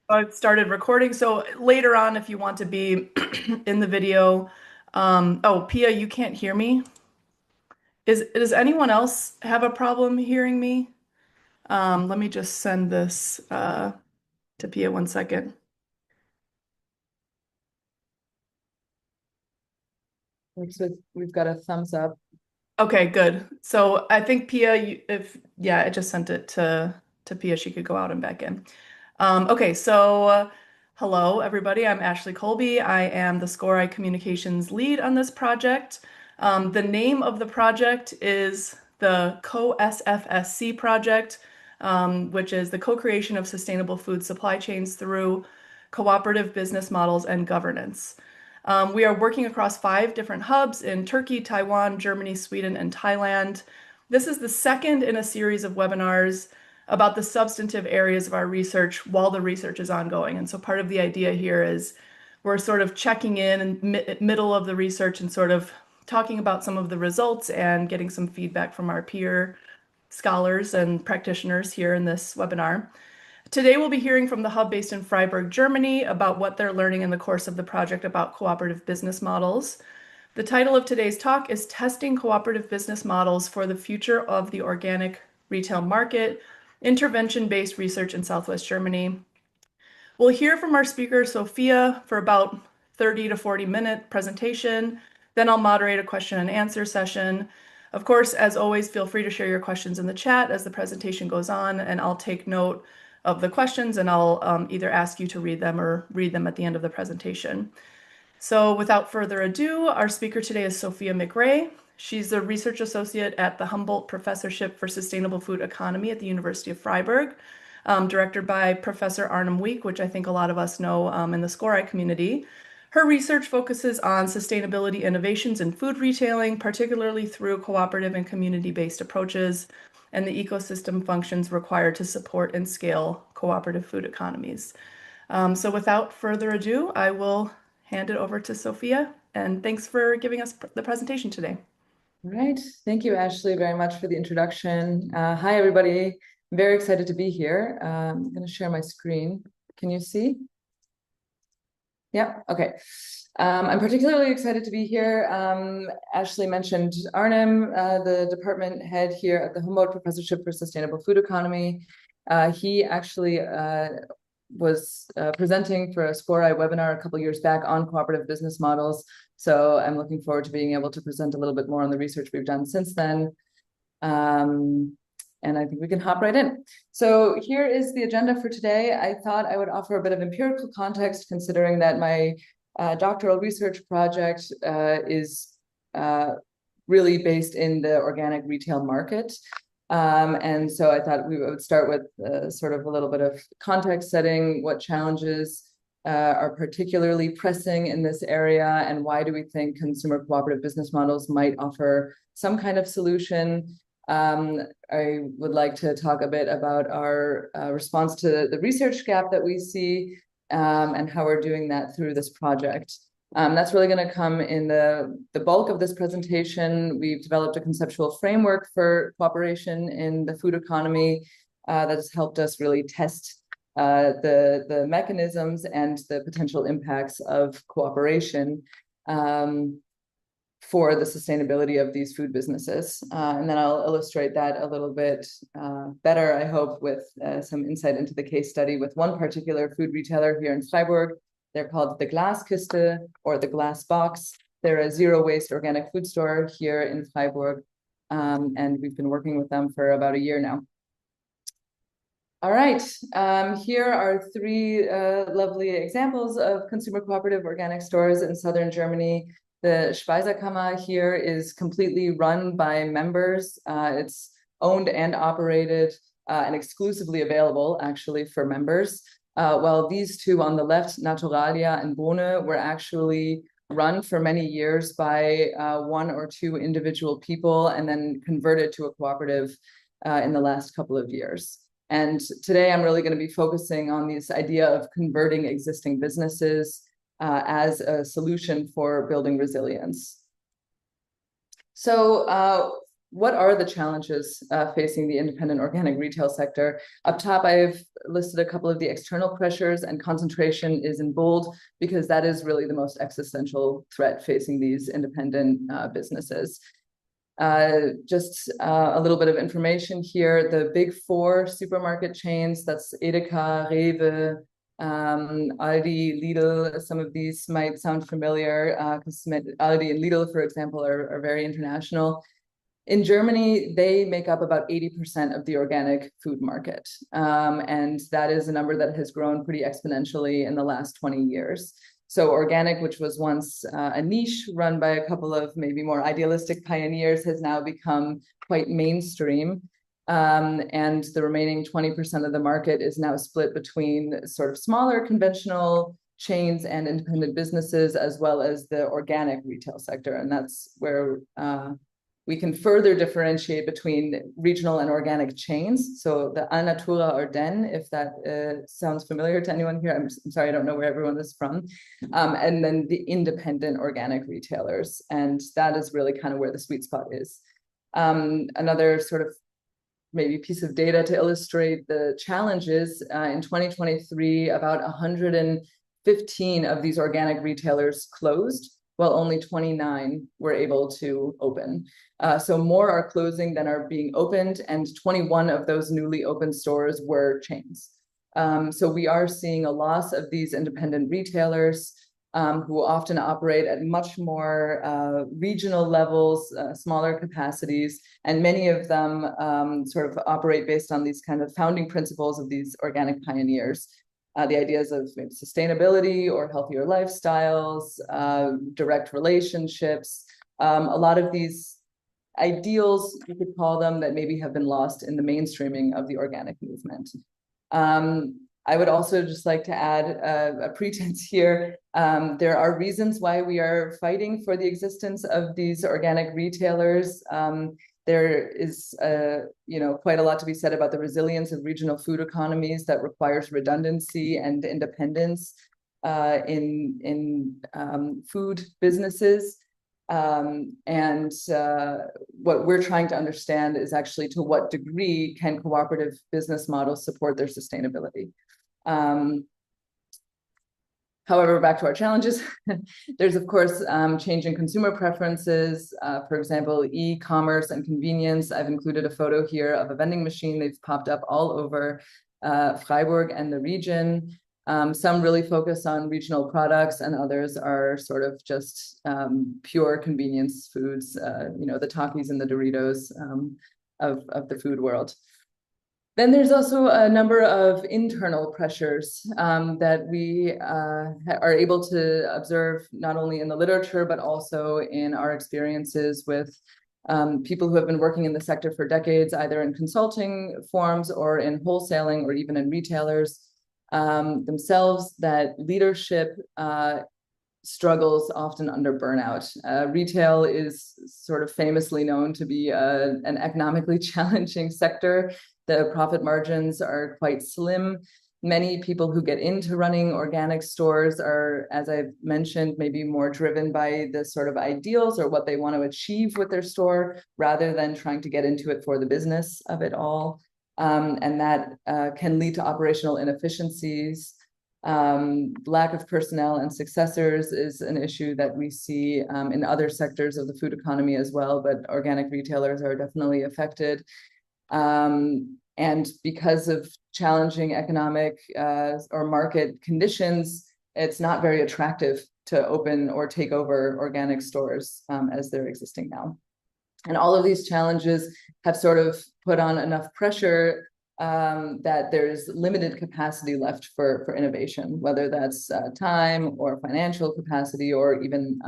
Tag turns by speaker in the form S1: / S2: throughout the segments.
S1: I've started recording. So later on, if you want to be in the video, oh, Pia, you can't hear me. Does anyone else have a problem hearing me? Let me just send this to Pia 1 second.
S2: So we've got a thumbs up.
S1: Okay, good. So I think Pia, if yeah, I just sent it to Pia. She could go out and back in. Okay, so hello everybody. I'm Ashley Colby. I am the SCORAI communications lead on this project. The name of the project is the Co-SFSC project, which is the co-creation of sustainable food supply chains through cooperative business models and governance. We are working across 5 different hubs in Turkey, Taiwan, Germany, Sweden, and Thailand. This is the second in a series of webinars about the substantive areas of our research while the research is ongoing. And so part of the idea here is we're sort of checking in middle of the research and sort of talking about some of the results and getting some feedback from our peer scholars and practitioners here in this webinar. Today, we'll be hearing from the hub based in Freiburg, Germany, about what they're learning in the course of the project about cooperative business models. The title of today's talk is Testing Cooperative Business Models for the Future of the Organic Retail Market, Intervention-Based Research in Southwest Germany. We'll hear from our speaker, Sophia, for about 30 to 40-minute presentation. Then I'll moderate a question and answer session. Of course, as always, feel free to share your questions in the chat as the presentation goes on, and I'll take note of the questions and I'll either ask you to read them or read them at the end of the presentation. So without further ado, our speaker today is Sophia McRae. She's a research associate at the Humboldt Professorship for Sustainable Food Economy at the University of Freiburg, directed by Professor Arnhem Week, which I think a lot of us know in the SCORAI community. Her research focuses on sustainability innovations in food retailing, particularly through cooperative and community-based approaches, and the ecosystem functions required to support and scale cooperative food economies. So without further ado, I will hand it over to Sophia, and thanks for giving us the presentation today.
S2: All right. Thank you, Ashley, very much for the introduction. Hi, everybody. I'm very excited to be here. I'm going to share my screen. Can you see? Yeah, okay. I'm particularly excited to be here. Ashley mentioned Arnhem, the department head here at the Humboldt Professorship for Sustainable Food Economy. He actually was presenting for a SCORAI webinar a couple years back on cooperative business models. So I'm looking forward to being able to present a little bit more on the research we've done since then. And I think we can hop right in. So here is the agenda for today. I thought I would offer a bit of empirical context, considering that my doctoral research project is really based in the organic retail market. And so I thought we would start with sort of a little bit of context setting, what challenges are particularly pressing in this area, and why do we think consumer cooperative business models might offer some kind of solution. I would like to talk a bit about our response to the research gap that we see and how we're doing that through this project. That's really going to come in the bulk of this presentation. We've developed a conceptual framework for cooperation in the food economy that has helped us really test the mechanisms and the potential impacts of cooperation for the sustainability of these food businesses. And then I'll illustrate that a little bit better, I hope, with some insight into the case study with one particular food retailer here in Freiburg. They're called the Glaskiste or the Glass Box. They're a zero-waste organic food store here in Freiburg, and we've been working with them for about a year now. All right, here are 3 lovely examples of consumer cooperative organic stores in southern Germany. The Speisekammer here is completely run by members. It's owned and operated and exclusively available, actually, for members. While these 2 on the left, Naturalia and Bohne, were actually run for many years by 1 or 2 individual people and then converted to a cooperative in the last couple of years. And today I'm really going to be focusing on this idea of converting existing businesses as a solution for building resilience. So what are the challenges facing the independent organic retail sector? Up top, I've listed a couple of the external pressures, and concentration is in bold because that is really the most existential threat facing these independent businesses. Just a little bit of information here. The big four supermarket chains, that's Edeka, Rewe, Aldi, Lidl, some of these might sound familiar because Aldi and Lidl, for example, are very international. In Germany, they make up about 80% of the organic food market. And that is a number that has grown pretty exponentially in the last 20 years. So organic, which was once a niche run by a couple of maybe more idealistic pioneers, has now become quite mainstream. And the remaining 20% of the market is now split between sort of smaller conventional chains and independent businesses, as well as the organic retail sector. And that's where we can further differentiate between regional and organic chains. So the Alnatura or Den, if that sounds familiar to anyone here, I'm sorry, I don't know where everyone is from. And then the independent organic retailers. And that is really kind of where the sweet spot is. Another sort of maybe piece of data to illustrate the challenges, in 2023, about 115 of these organic retailers closed, while only 29 were able to open. So more are closing than are being opened, and 21 of those newly opened stores were chains. So we are seeing a loss of these independent retailers who often operate at much more regional levels, smaller capacities, and many of them sort of operate based on these kind of founding principles of these organic pioneers. The ideas of maybe sustainability or healthier lifestyles, direct relationships, a lot of these ideals, you could call them, that maybe have been lost in the mainstreaming of the organic movement. I would also just like to add a pretense here. There are reasons why we are fighting for the existence of these organic retailers. There is, quite a lot to be said about the resilience of regional food economies that requires redundancy and independence in food businesses. And what we're trying to understand is actually to what degree can cooperative business models support their sustainability. However, back to our challenges, there's, of course, changing consumer preferences. For example, e-commerce and convenience. I've included a photo here of a vending machine. They've popped up all over Freiburg and the region. Some really focus on regional products, and others are sort of just pure convenience foods, the Takis and the Doritos of the food world. Then there's also a number of internal pressures that we are able to observe not only in the literature, but also in our experiences with people who have been working in the sector for decades, either in consulting forms or in wholesaling or even in retailers themselves, that leadership struggles often under burnout. Retail is sort of famously known to be an economically challenging sector. The profit margins are quite slim. Many people who get into running organic stores are, as I've mentioned, maybe more driven by the sort of ideals or what they want to achieve with their store, rather than trying to get into it for the business of it all. And that can lead to operational inefficiencies. Lack of personnel and successors is an issue that we see in other sectors of the food economy as well, but organic retailers are definitely affected. And because of challenging economic or market conditions, it's not very attractive to open or take over organic stores as they're existing now. And all of these challenges have sort of put on enough pressure that there's limited capacity left for innovation, whether that's time or financial capacity or even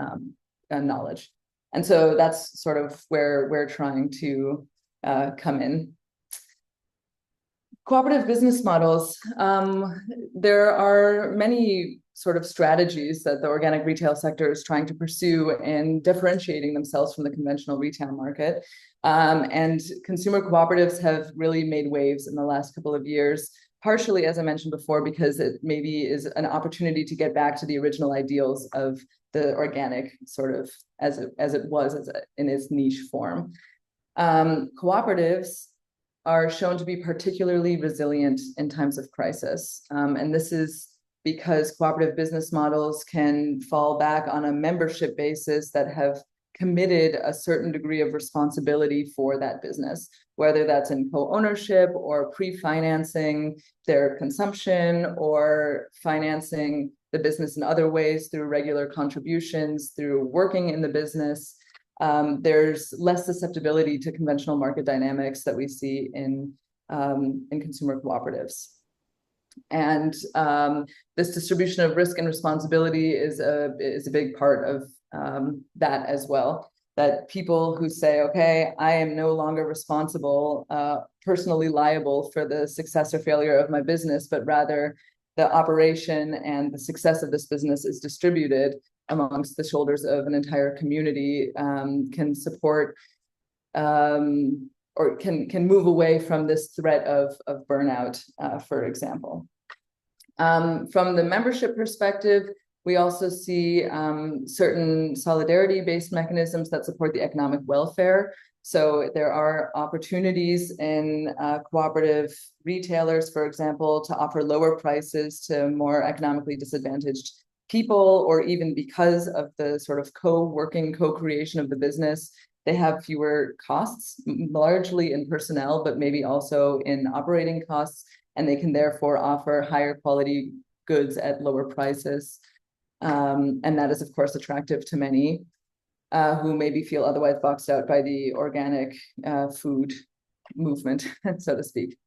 S2: knowledge. And so that's sort of where we're trying to come in. Cooperative business models. There are many sort of strategies that the organic retail sector is trying to pursue in differentiating themselves from the conventional retail market. And consumer cooperatives have really made waves in the last couple of years, partially, as I mentioned before, because it maybe is an opportunity to get back to the original ideals of the organic sort of as it was in its niche form. Cooperatives are shown to be particularly resilient in times of crisis. And this is because cooperative business models can fall back on a membership basis that have committed a certain degree of responsibility for that business, whether that's in co-ownership or pre-financing their consumption or financing the business in other ways through regular contributions, through working in the business. There's less susceptibility to conventional market dynamics that we see in consumer cooperatives. And this distribution of risk and responsibility is a big part of that as well. That people who say, okay, I am no longer responsible, personally liable for the success or failure of my business, but rather the operation and the success of this business is distributed amongst the shoulders of an entire community, can support or can move away from this threat of burnout, for example. From the membership perspective, we also see certain solidarity-based mechanisms that support the economic welfare. So there are opportunities in cooperative retailers, for example, to offer lower prices to more economically disadvantaged people, or even because of the sort of co-working, co-creation of the business, they have fewer costs, largely in personnel, but maybe also in operating costs, and they can therefore offer higher quality goods at lower prices. And that is, of course, attractive to many who maybe feel otherwise boxed out by the organic food movement, so to speak.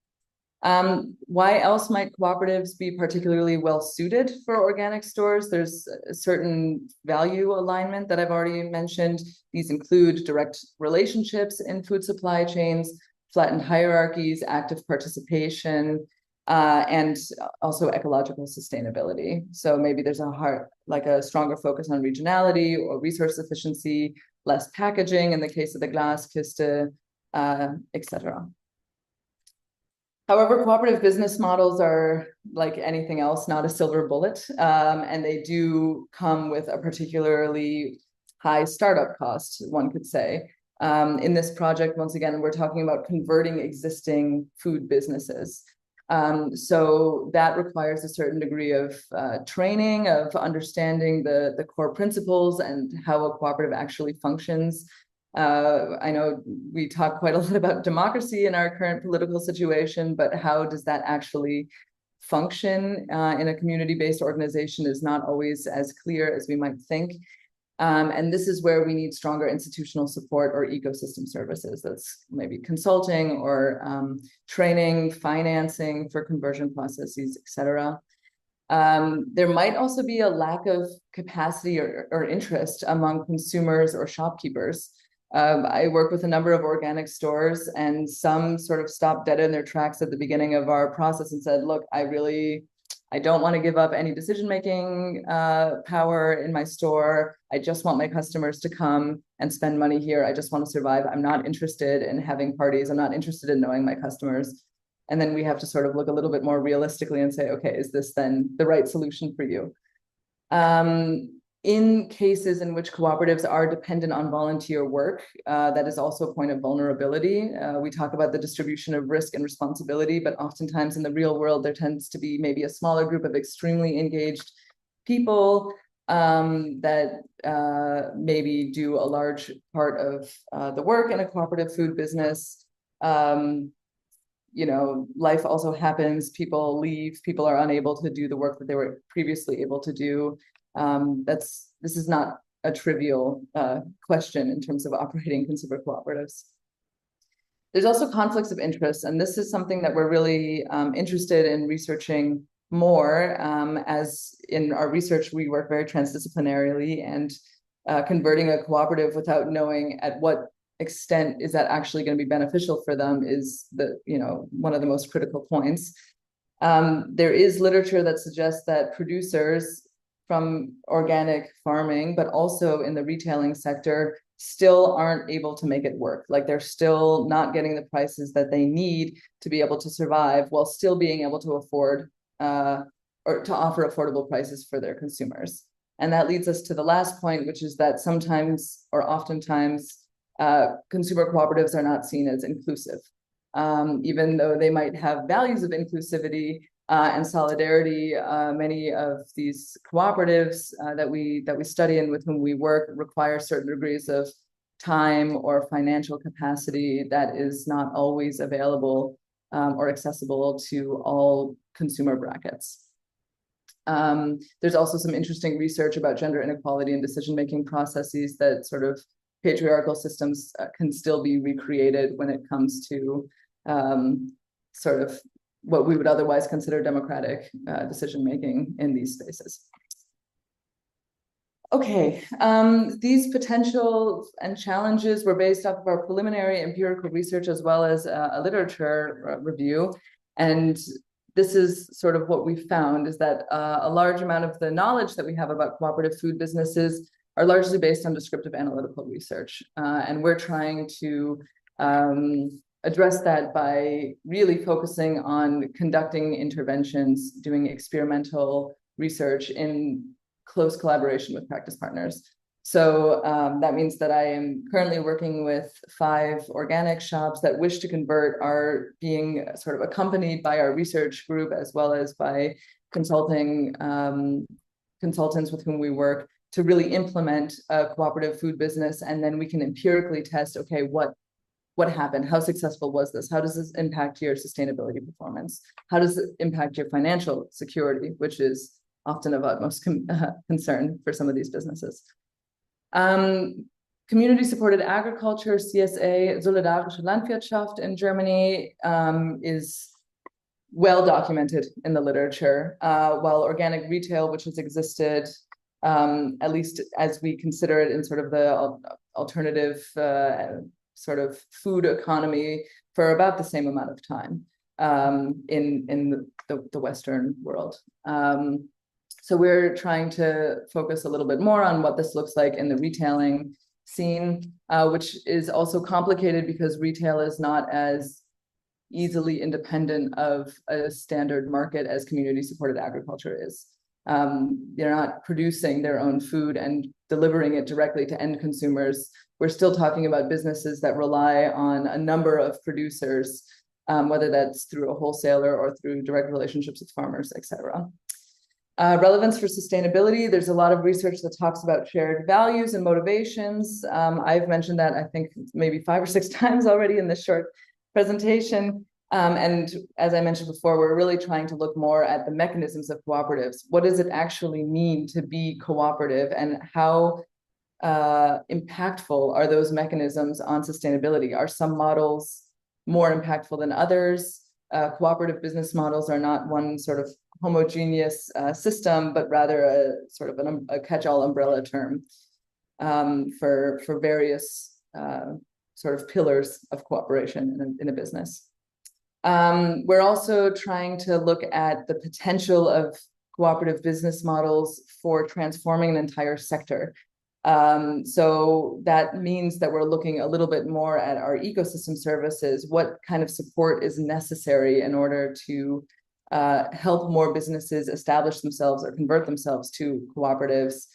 S2: Why else might cooperatives be particularly well suited for organic stores? There's a certain value alignment that I've already mentioned. These include direct relationships in food supply chains, flattened hierarchies, active participation, and also ecological sustainability. So maybe there's a stronger focus on regionality or resource efficiency, less packaging in the case of the Glaskiste, etc. However, cooperative business models are, like anything else, not a silver bullet, and they do come with a particularly high startup cost, one could say. In this project, once again, we're talking about converting existing food businesses. So that requires a certain degree of training, of understanding the core principles and how a cooperative actually functions. I know we talk quite a lot about democracy in our current political situation, but how does that actually function in a community-based organization is not always as clear as we might think. And this is where we need stronger institutional support or ecosystem services. That's maybe consulting or training, financing for conversion processes, etc. There might also be a lack of capacity or interest among consumers or shopkeepers. I work with a number of organic stores, and some sort of stopped dead in their tracks at the beginning of our process and said, look, I don't want to give up any decision-making power in my store. I just want my customers to come and spend money here. I just want to survive. I'm not interested in having parties. I'm not interested in knowing my customers. And then we have to sort of look a little bit more realistically and say, okay, is this then the right solution for you? In cases in which cooperatives are dependent on volunteer work, that is also a point of vulnerability. We talk about the distribution of risk and responsibility, but oftentimes in the real world, there tends to be maybe a smaller group of extremely engaged people that maybe do a large part of the work in a cooperative food business. Life also happens, people leave, people are unable to do the work that they were previously able to do. This is not a trivial question in terms of operating consumer cooperatives. There's also conflicts of interest, and this is something that we're really interested in researching more. As in our research, we work very transdisciplinarily, and converting a cooperative without knowing at what extent is that actually going to be beneficial for them is one of the most critical points. There is literature that suggests that producers from organic farming, but also in the retailing sector, still aren't able to make it work. Like they're still not getting the prices that they need to be able to survive while still being able to afford or to offer affordable prices for their consumers. And that leads us to the last point, which is that sometimes or oftentimes consumer cooperatives are not seen as inclusive, even though they might have values of inclusivity and solidarity. Many of these cooperatives that we study and with whom we work require certain degrees of time or financial capacity that is not always available or accessible to all consumer brackets. There's also some interesting research about gender inequality and decision-making processes that sort of patriarchal systems can still be recreated when it comes to sort of what we would otherwise consider democratic decision-making in these spaces. Okay, these potentials and challenges were based off of our preliminary empirical research as well as a literature review. And this is sort of what we found, is that a large amount of the knowledge that we have about cooperative food businesses are largely based on descriptive analytical research. And we're trying to address that by really focusing on conducting interventions, doing experimental research in close collaboration with practice partners. So that means that I am currently working with 5 organic shops that wish to convert, are being sort of accompanied by our research group as well as by consultants with whom we work to really implement a cooperative food business. And then we can empirically test, okay, what happened? How successful was this? How does this impact your sustainability performance? How does it impact your financial security, which is often of utmost concern for some of these businesses. Community-supported agriculture, CSA, Solidarische Landwirtschaft in Germany, is well documented in the literature, while organic retail, which has existed, at least as we consider it in sort of the alternative sort of food economy, for about the same amount of time in the Western world. So we're trying to focus a little bit more on what this looks like in the retailing scene, which is also complicated because retail is not as easily independent of a standard market as community-supported agriculture is. They're not producing their own food and delivering it directly to end consumers. We're still talking about businesses that rely on a number of producers, whether that's through a wholesaler or through direct relationships with farmers, et cetera. Relevance for sustainability. There's a lot of research that talks about shared values and motivations. I've mentioned that, I think, maybe 5 or 6 times already in this short presentation. And as I mentioned before, we're really trying to look more at the mechanisms of cooperatives. What does it actually mean to be cooperative, and how impactful are those mechanisms on sustainability? Are some models more impactful than others? Cooperative business models are not one sort of homogeneous system, but rather a sort of a catch-all umbrella term for various sort of pillars of cooperation in a business. We're also trying to look at the potential of cooperative business models for transforming an entire sector. So that means that we're looking a little bit more at our ecosystem services. What kind of support is necessary in order to help more businesses establish themselves or convert themselves to cooperatives,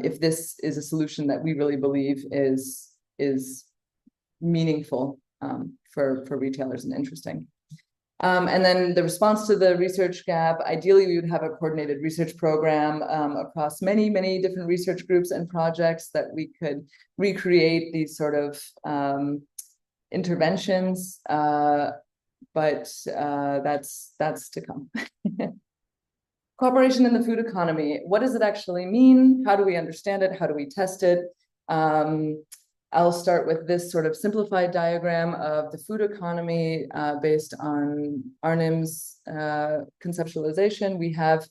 S2: if this is a solution that we really believe is meaningful for retailers and interesting. And then the response to the research gap, ideally we would have a coordinated research program across many, many different research groups and projects that we could recreate these sort of interventions, but that's to come. Cooperation in the food economy. What does it actually mean? How do we understand it? How do we test it? I'll start with this sort of simplified diagram of the food economy based on Arnim's conceptualization. We have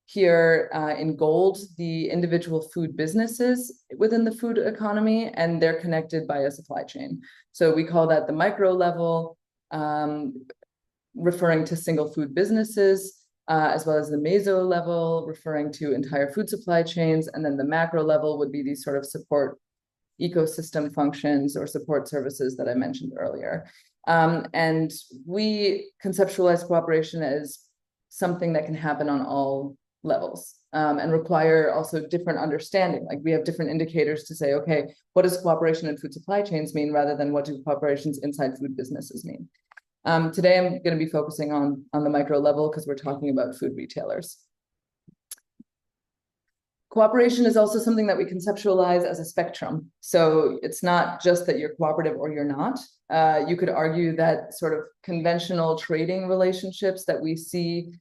S2: here in gold the individual food businesses within the food economy, and they're connected by a supply chain. So we call that the micro level, referring to single food businesses, as well as the meso level, referring to entire food supply chains. And then the macro level would be these sort of support ecosystem functions or support services that I mentioned earlier. And we conceptualize cooperation as something that can happen on all levels, and require also different understanding. Like we have different indicators to say, okay, what does cooperation in food supply chains mean rather than what do cooperations inside food businesses mean? Today, I'm going to be focusing on the micro level because we're talking about food retailers. Cooperation is also something that we conceptualize as a spectrum. So it's not just that you're cooperative or you're not. You could argue that sort of conventional trading relationships that we see,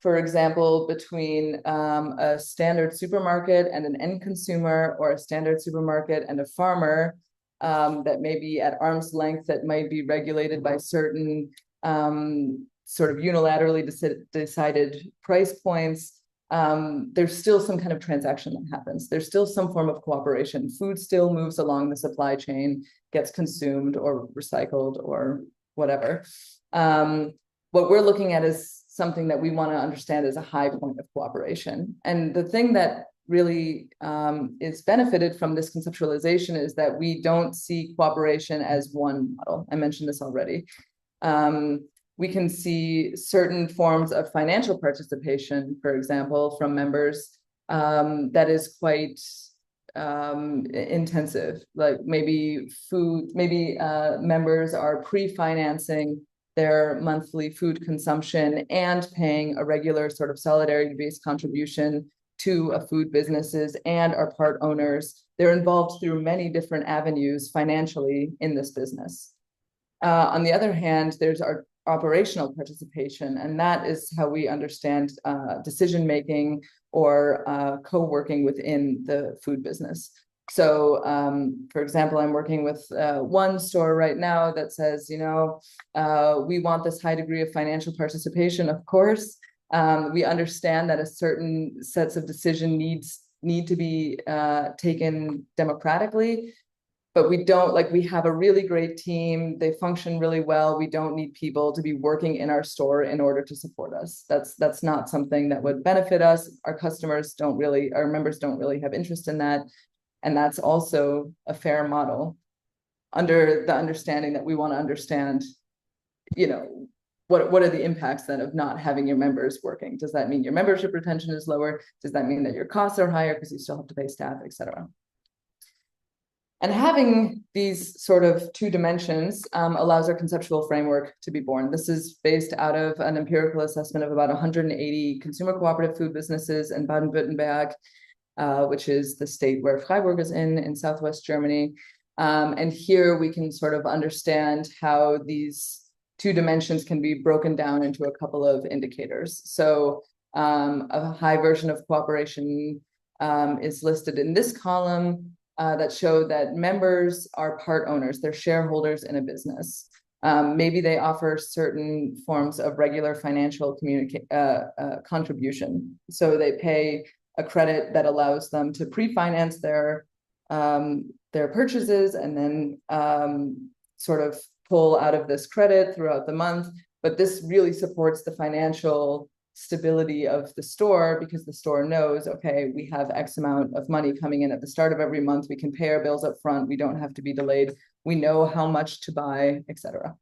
S2: for example, between a standard supermarket and an end consumer, or a standard supermarket and a farmer, that may be at arm's length, that might be regulated by certain sort of unilaterally decided price points. There's still some kind of transaction that happens. There's still some form of cooperation. Food still moves along the supply chain, gets consumed or recycled or whatever. What we're looking at is something that we want to understand as a high point of cooperation. And the thing that really is benefited from this conceptualization is that we don't see cooperation as one model. I mentioned this already. We can see certain forms of financial participation, for example, from members that is quite intensive. Like maybe members are pre-financing their monthly food consumption and paying a regular sort of solidarity-based contribution to a food businesses and are part owners. They're involved through many different avenues financially in this business. On the other hand, there's our operational participation, and that is how we understand decision-making or co-working within the food business. So, for example, I'm working with one store right now that says, we want this high degree of financial participation, of course. We understand that a certain sets of decision need to be taken democratically, but we have a really great team. They function really well. We don't need people to be working in our store in order to support us. That's not something that would benefit us. Our members don't really have interest in that. And that's also a fair model under the understanding that we want to understand, what are the impacts then of not having your members working? Does that mean your membership retention is lower? Does that mean that your costs are higher because you still have to pay staff, et cetera? And having these sort of two dimensions allows our conceptual framework to be born. This is based out of an empirical assessment of about 180 consumer cooperative food businesses in Baden-Württemberg, which is the state where Freiburg is in Southwest Germany. And here we can sort of understand how these two dimensions can be broken down into a couple of indicators. So a high version of cooperation is listed in this column that show that members are part owners, they're shareholders in a business. Maybe they offer certain forms of regular financial contribution. So they pay a credit that allows them to pre-finance their purchases and then sort of pull out of this credit throughout the month. But this really supports the financial stability of the store because the store knows, okay, we have X amount of money coming in at the start of every month. We can pay our bills up front. We don't have to be delayed. We know how much to buy, etc.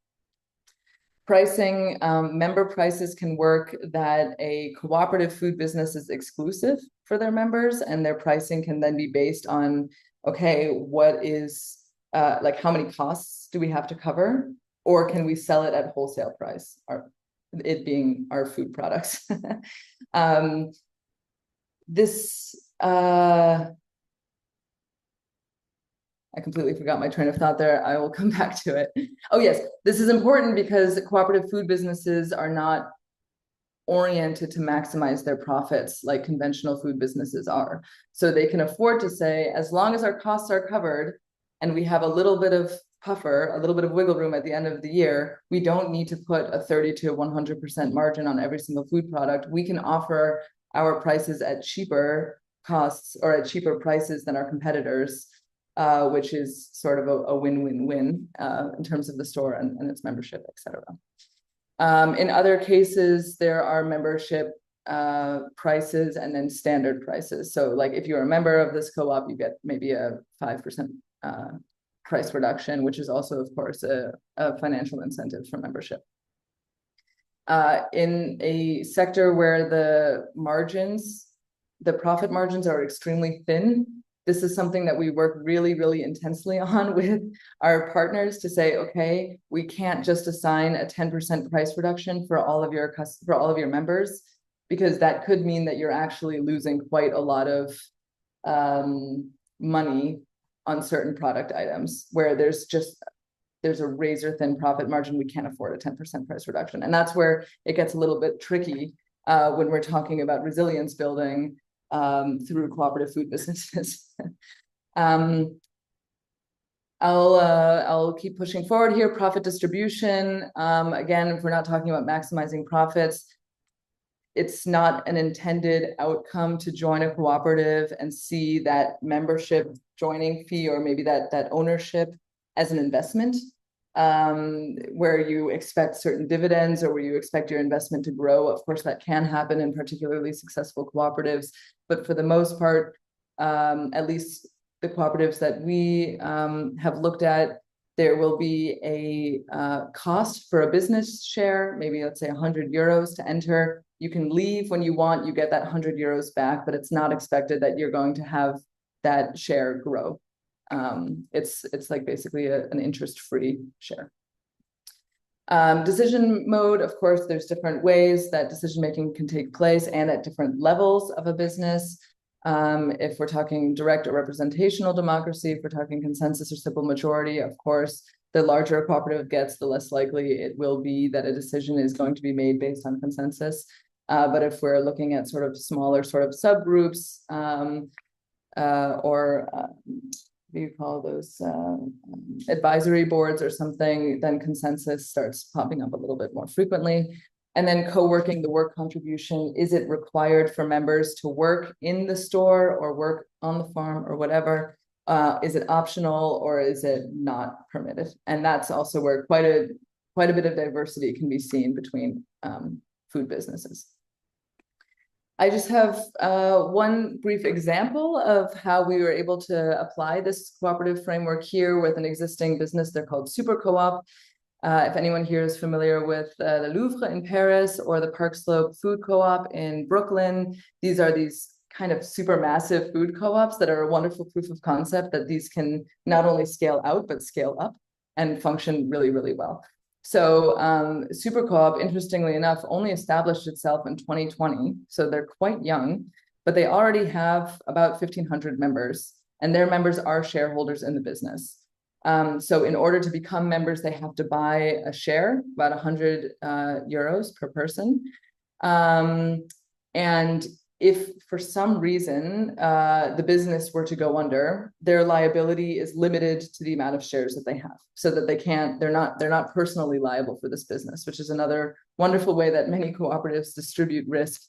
S2: Pricing, member prices can work that a cooperative food business is exclusive for their members, and their pricing can then be based on, okay, what is, like how many costs do we have to cover? Or can we sell it at wholesale price? It being our food products. I completely forgot my train of thought there. I will come back to it. Oh yes, this is important because cooperative food businesses are not oriented to maximize their profits like conventional food businesses are. So they can afford to say, as long as our costs are covered and we have a little bit of puffer, a little bit of wiggle room at the end of the year, we don't need to put a 30 to 100% margin on every single food product. We can offer our prices at cheaper costs or at cheaper prices than our competitors, which is sort of a win-win-win in terms of the store and its membership, et cetera. In other cases, there are membership prices and then standard prices. So like if you're a member of this co-op, you get maybe a 5% price reduction, which is also, of course, a financial incentive for membership. In a sector where the profit margins are extremely thin, this is something that we work really, really intensely on with our partners to say, okay, we can't just assign a 10% price reduction for all of your members, because that could mean that you're actually losing quite a lot of money on certain product items where there's a razor thin profit margin. We can't afford a 10% price reduction. And that's where it gets a little bit tricky when we're talking about resilience building through cooperative food businesses. I'll keep pushing forward here. Profit distribution. Again, if we're not talking about maximizing profits, it's not an intended outcome to join a cooperative and see that membership joining fee or maybe that ownership as an investment, where you expect certain dividends or where you expect your investment to grow. Of course, that can happen in particularly successful cooperatives, but for the most part, at least the cooperatives that we have looked at, there will be a cost for a business share, maybe let's say 100 euros to enter. You can leave when you want, you get that 100 euros back, but it's not expected that you're going to have that share grow. It's like basically an interest-free share. Decision mode, of course, there's different ways that decision-making can take place and at different levels of a business. If we're talking direct or representational democracy, if we're talking consensus or simple majority, of course, the larger a cooperative gets, the less likely it will be that a decision is going to be made based on consensus. But if we're looking at sort of smaller sort of subgroups or what do you call those advisory boards or something, then consensus starts popping up a little bit more frequently. And then co-working, the work contribution, is it required for members to work in the store or work on the farm or whatever? Is it optional or is it not permitted? And that's also where quite a bit of diversity can be seen between food businesses. I just have one brief example of how we were able to apply this cooperative framework here with an existing business. They're called Super Co-op. If anyone here is familiar with the Louvre in Paris or the Park Slope Food Co-op in Brooklyn, these are these kind of super massive food co-ops that are a wonderful proof of concept that these can not only scale out, but scale up and function really, really well. So Super Co-op, interestingly enough, only established itself in 2020. So they're quite young, but they already have about 1,500 members, and their members are shareholders in the business. So in order to become members, they have to buy a share, about 100 euros per person. And if for some reason the business were to go under, their liability is limited to the amount of shares that they have, so that they're not personally liable for this business, which is another wonderful way that many cooperatives distribute risk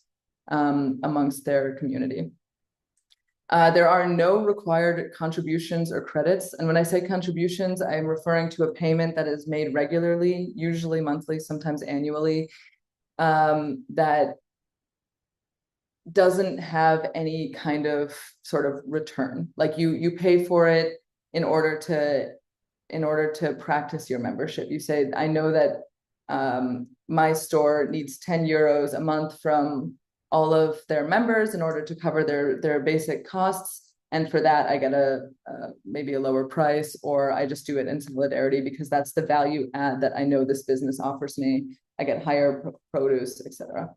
S2: amongst their community. There are no required contributions or credits. And when I say contributions, I'm referring to a payment that is made regularly, usually monthly, sometimes annually, that doesn't have any kind of sort of return. Like you pay for it in order to practice your membership. You say, I know that my store needs 10 euros a month from all of their members in order to cover their basic costs. And for that, I get maybe a lower price, or I just do it in solidarity because that's the value add that I know this business offers me. I get higher produce, etc.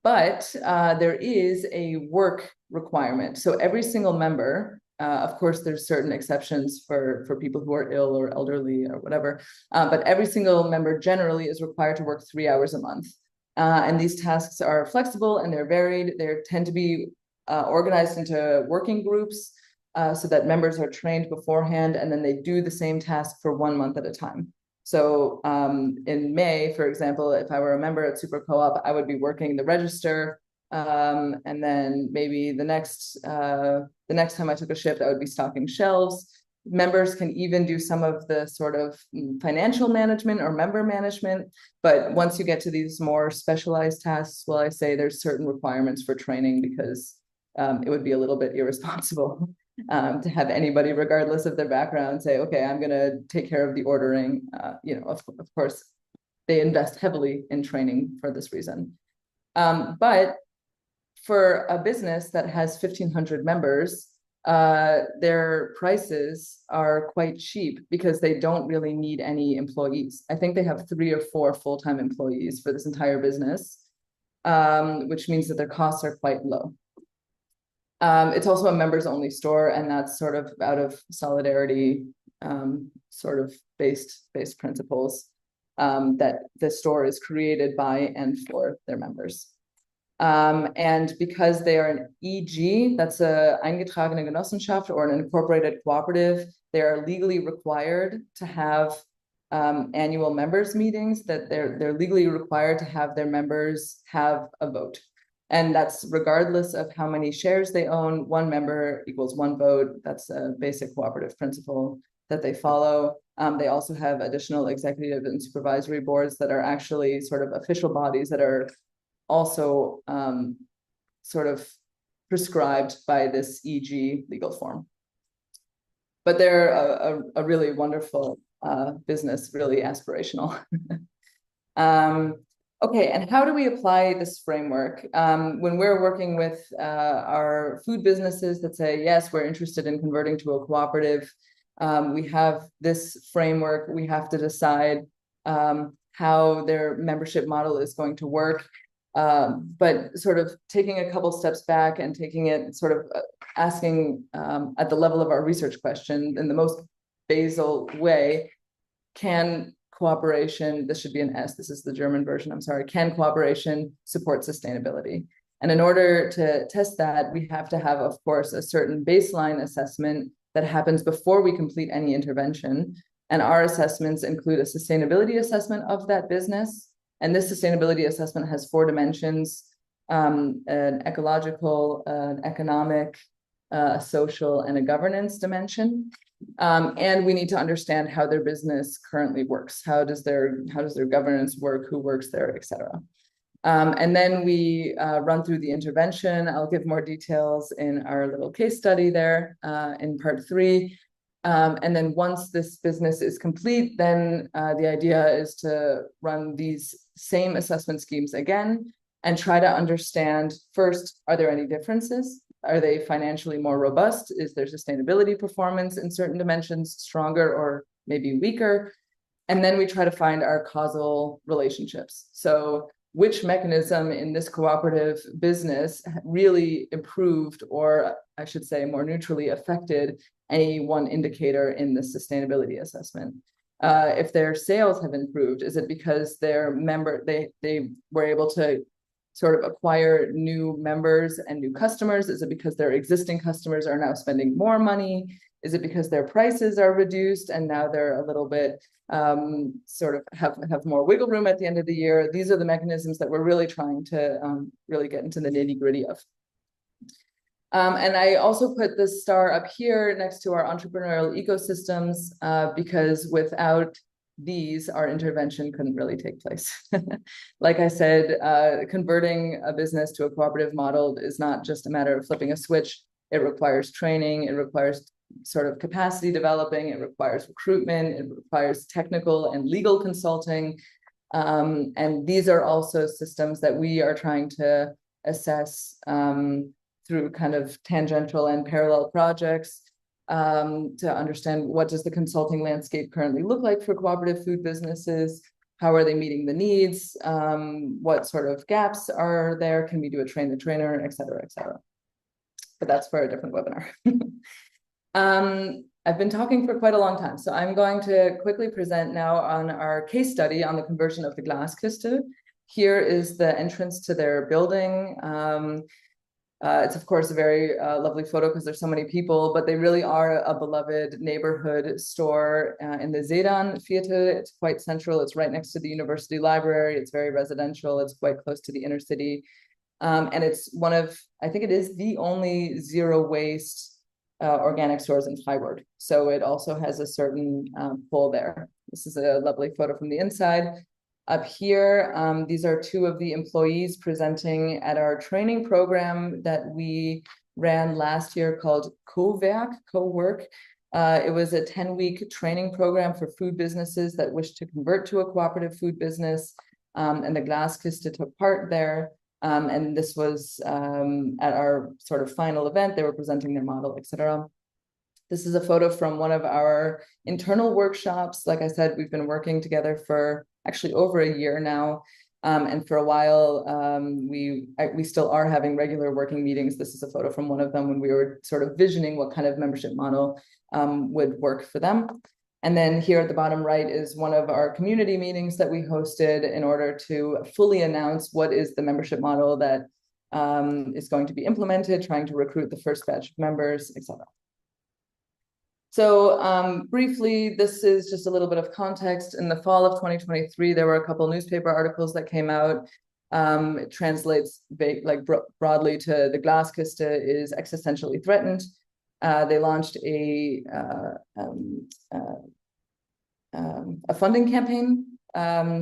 S2: But there is a work requirement. So every single member, of course, there's certain exceptions for people who are ill or elderly or whatever, but every single member generally is required to work 3 hours a month. And these tasks are flexible and they're varied. They tend to be organized into working groups so that members are trained beforehand, and then they do the same task for 1 month at a time. So in May, for example, if I were a member at Super Co-op, I would be working the register, and then maybe the next time I took a shift, I would be stocking shelves. Members can even do some of the sort of financial management or member management. But once you get to these more specialized tasks, well, I say there's certain requirements for training, because it would be a little bit irresponsible to have anybody, regardless of their background, say, okay, I'm going to take care of the ordering. Of course, they invest heavily in training for this reason. But for a business that has 1,500 members, their prices are quite cheap because they don't really need any employees. I think they have 3 or 4 full-time employees for this entire business, which means that their costs are quite low. It's also a members-only store, and that's sort of out of solidarity, sort of based principles, that the store is created by and for their members. And because they are an EG, that's a eingetragene Genossenschaft or an incorporated cooperative, they are legally required to have annual members meetings, that they're legally required to have their members have a vote. And that's regardless of how many shares they own. 1 member equals 1 vote. That's a basic cooperative principle that they follow. They also have additional executive and supervisory boards that are actually sort of official bodies that are also sort of prescribed by this EG legal form. But they're a really wonderful business, really aspirational. Okay, and how do we apply this framework? When we're working with our food businesses that say, yes, we're interested in converting to a cooperative, we have this framework. We have to decide how their membership model is going to work. But sort of taking a couple steps back and taking it sort of asking at the level of our research question in the most basal way, can cooperation, this should be an S, this is the German version, I'm sorry, can cooperation support sustainability? And in order to test that, we have to have, of course, a certain baseline assessment that happens before we complete any intervention. And our assessments include a sustainability assessment of that business. And this sustainability assessment has 4 dimensions: an ecological, an economic, a social, and a governance dimension. And we need to understand how their business currently works. How does their governance work? Who works there, et cetera. And then we run through the intervention. I'll give more details in our little case study there in part 3. And then once this business is complete, then the idea is to run these same assessment schemes again and try to understand, first, are there any differences? Are they financially more robust? Is their sustainability performance in certain dimensions stronger or maybe weaker? And then we try to find our causal relationships. So which mechanism in this cooperative business really improved, or I should say more neutrally affected, any one indicator in the sustainability assessment? If their sales have improved, is it because they were able to sort of acquire new members and new customers? Is it because their existing customers are now spending more money? Is it because their prices are reduced and now they're a little bit sort of have more wiggle room at the end of the year? These are the mechanisms that we're really trying to really get into the nitty-gritty of. And I also put this star up here next to our entrepreneurial ecosystems because without these, our intervention couldn't really take place. Like I said, converting a business to a cooperative model is not just a matter of flipping a switch. It requires training, it requires sort of capacity developing, it requires recruitment, it requires technical and legal consulting. And these are also systems that we are trying to assess through kind of tangential and parallel projects to understand what does the consulting landscape currently look like for cooperative food businesses, how are they meeting the needs, what sort of gaps are there, can we do a train the trainer, et cetera, et cetera. But that's for a different webinar. I've been talking for quite a long time, so I'm going to quickly present now on our case study on the conversion of the Glaskiste. Here is the entrance to their building. It's, of course, a very lovely photo because there's so many people, but they really are a beloved neighborhood store in the Sedan Viertel. It's quite central. It's right next to the university library. It's very residential. It's quite close to the inner city. And it's one of, I think it is the only zero waste organic stores in Freiburg. So it also has a certain pull there. This is a lovely photo from the inside. Up here, these are 2 of the employees presenting at our training program that we ran last year called Co-Work. It was a 10-week training program for food businesses that wished to convert to a cooperative food business, and the Glaskiste took part there. And this was at our sort of final event. They were presenting their model, etc. This is a photo from one of our internal workshops. Like I said, we've been working together for actually over a year now. And for a while, we still are having regular working meetings. This is a photo from one of them when we were sort of visioning what kind of membership model would work for them. And then here at the bottom right is one of our community meetings that we hosted in order to fully announce what is the membership model that is going to be implemented, trying to recruit the first batch of members, etc. So briefly, this is just a little bit of context. In the fall of 2023, there were a couple newspaper articles that came out. It translates broadly to the Glaskiste is existentially threatened. They launched a funding campaign. A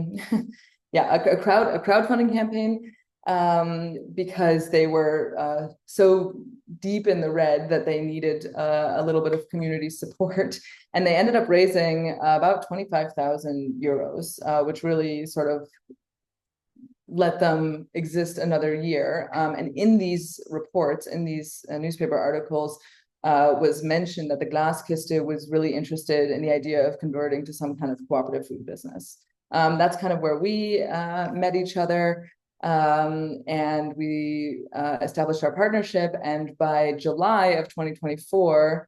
S2: crowdfunding campaign because they were so deep in the red that they needed a little bit of community support. And they ended up raising about 25,000 euros, which really sort of let them exist another year. And in these reports, in these newspaper articles, was mentioned that the Glaskiste was really interested in the idea of converting to some kind of cooperative food business. That's kind of where we met each other. And we established our partnership. And by July of 2024,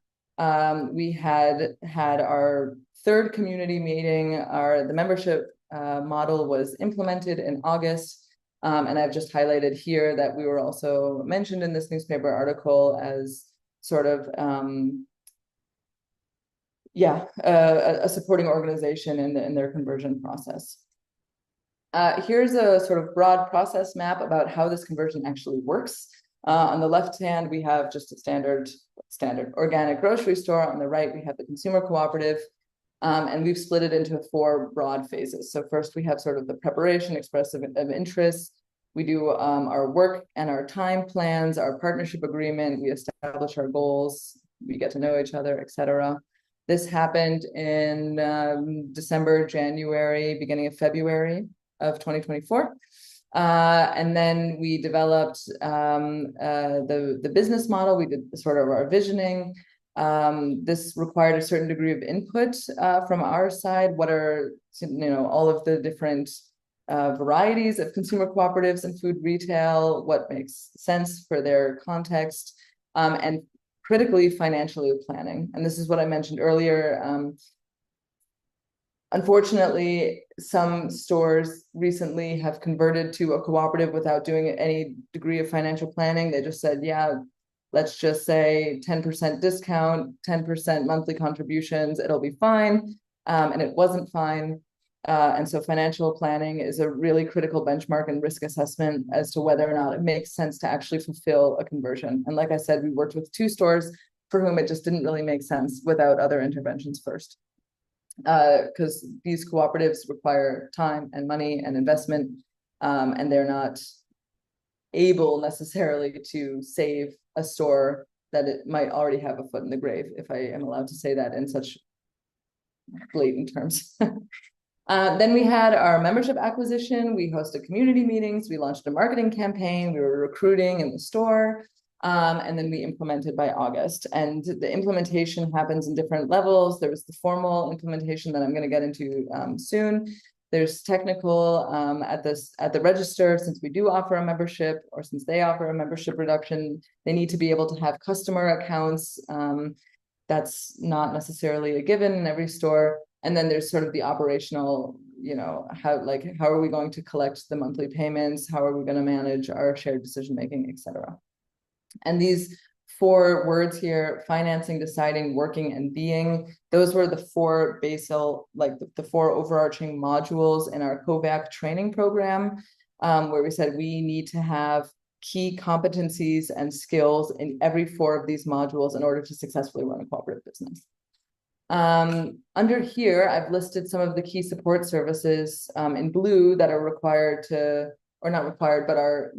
S2: we had our third community meeting. The membership model was implemented in August. And I've just highlighted here that we were also mentioned in this newspaper article as sort of a supporting organization in their conversion process. Here's a sort of broad process map about how this conversion actually works. On the left hand, we have just a standard organic grocery store. On the right, we have the consumer cooperative. And we've split it into 4 broad phases. So first, we have sort of the preparation, expressive of interest. We do our work and our time plans, our partnership agreement. We establish our goals. We get to know each other, etc. This happened in December, January, beginning of February of 2024. And then we developed the business model. We did sort of our visioning. This required a certain degree of input from our side. What are, all of the different varieties of consumer cooperatives and food retail, what makes sense for their context, and critically financially planning. And this is what I mentioned earlier. Unfortunately, some stores recently have converted to a cooperative without doing any degree of financial planning. They just said, yeah, let's just say 10% discount, 10% monthly contributions, it'll be fine. And it wasn't fine. And so financial planning is a really critical benchmark and risk assessment as to whether or not it makes sense to actually fulfill a conversion. And like I said, we worked with 2 stores for whom it just didn't really make sense without other interventions first. Because these cooperatives require time and money and investment, and they're not able necessarily to save a store that it might already have a foot in the grave, if I am allowed to say that in such blatant terms. Then we had our membership acquisition. We hosted community meetings. We launched a marketing campaign. We were recruiting in the store. And then we implemented by August. And the implementation happens in different levels. There was the formal implementation that I'm going to get into soon. There's technical at the register, since we do offer a membership, or since they offer a membership reduction, they need to be able to have customer accounts. That's not necessarily a given in every store. And then there's sort of the operational, how are we going to collect the monthly payments? How are we going to manage our shared decision making, etc. And these 4 words here, financing, deciding, working, and being, those were the 4 basal, the 4 overarching modules in our COVAC training program, where we said we need to have key competencies and skills in every 4 of these modules in order to successfully run a cooperative business. Under here, I've listed some of the key support services in blue that are required to, or not required, but are,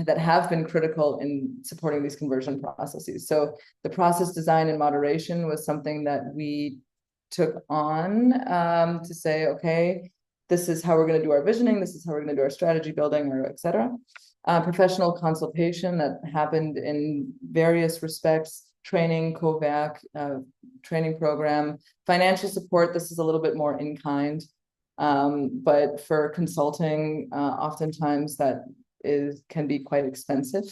S2: that have been critical in supporting these conversion processes. So the process design and moderation was something that we took on to say, okay, this is how we're going to do our visioning, this is how we're going to do our strategy building, or et cetera. Professional consultation that happened in various respects, training, COVAC, training program, financial support. This is a little bit more in kind. But for consulting, oftentimes that can be quite expensive.